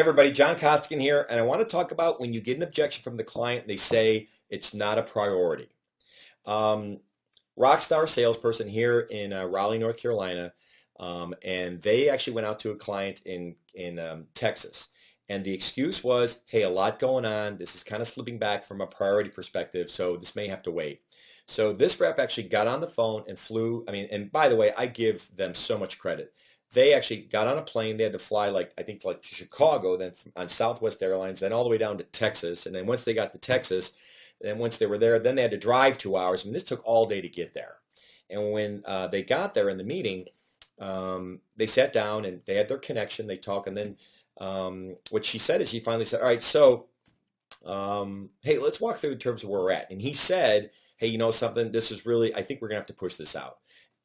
everybody, John Costigan here, and I want to talk about when you get an objection from the client and they say it's not a priority. Rockstar salesperson here in Raleigh, North Carolina, and they actually went out to a client in Texas, and the excuse was, hey, a lot going on. This is kind of slipping back from a priority perspective, so this may have to wait. So this rep actually got on the phone and flew. And by the way, I give them so much credit. They actually got on a plane. They had to fly to Chicago, then on Southwest Airlines, then all the way down to Texas. And then once they got to Texas, then once they were there, then they had to drive 2 hours. This took all day to get there. And when they got there in the meeting, they sat down and they had their connection. They talked, and then what she said is she finally said, all right, so hey, let's walk through in terms of where we're at. And he said, hey, you know something? This is really, I think we're going to have to push this out.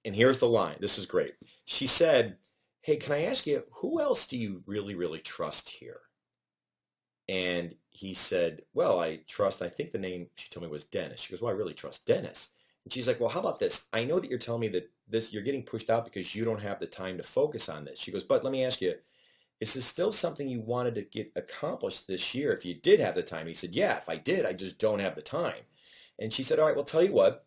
And here's the line. This is great. She said, hey, can I ask you, who else do you really, really trust here? And he said, well, I think the name she told me was Dennis. She goes, well, I really trust Dennis. And she's like, well, how about this? I know that you're telling me that you're getting pushed out because you don't have the time to focus on this. She goes, but let me ask you, is this still something you wanted to get accomplished this year if you did have the time? He said, yeah, if I did, I just don't have the time. And she said, all right, well, tell you what,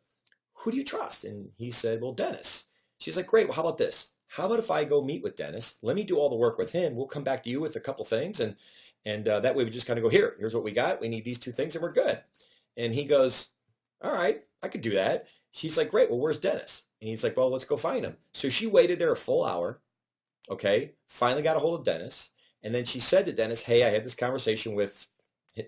who do you trust? And he said, well, Dennis. She's like, great, well, how about this? How about if I go meet with Dennis? Let me do all the work with him. We'll come back to you with a couple things. And that way we just kind of go, here's what we got. We need these two things and we're good. And he goes, all right, I could do that. She's like, great, well, where's Dennis? And he's like, well, let's go find him. So she waited there a full hour, okay, finally got a hold of Dennis. And then she said to Dennis, hey, I had this conversation with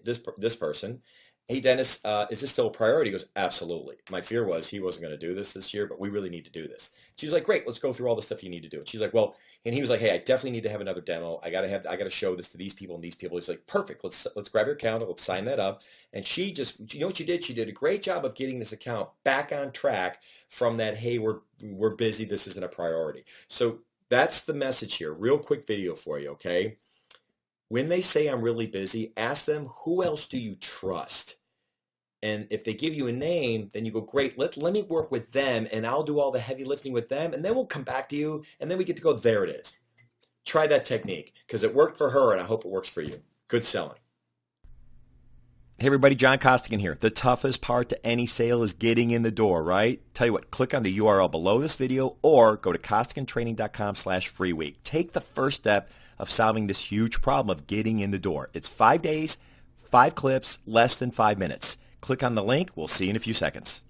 this person. Hey, Dennis, is this still a priority? He goes, absolutely. My fear was he wasn't going to do this year, but we really need to do this. She's like, great, let's go through all the stuff you need to do. And she's like, well, and he was like, hey, I definitely need to have another demo. I got to show this to these people and these people. He's like, perfect. Let's grab your account. Let's sign that up. And she just, you know what she did? She did a great job of getting this account back on track from that, hey, we're busy. This isn't a priority. So that's the message here. Real quick video for you, okay? When they say I'm really busy, ask them, who else do you trust? And if they give you a name, then you go, great, let me work with them and I'll do all the heavy lifting with them and then we'll come back to you and then we get to go, there it is. Try that technique because it worked for her and I hope it works for you. Good selling. Hey everybody, John Costigan here. The toughest part to any sale is getting in the door, right? Tell you what, click on the URL below this video or go to costigantraining.com/free week. Take the first step of solving this huge problem of getting in the door. It's 5 days, 5 clips, less than 5 minutes. Click on the link. We'll see you in a few seconds.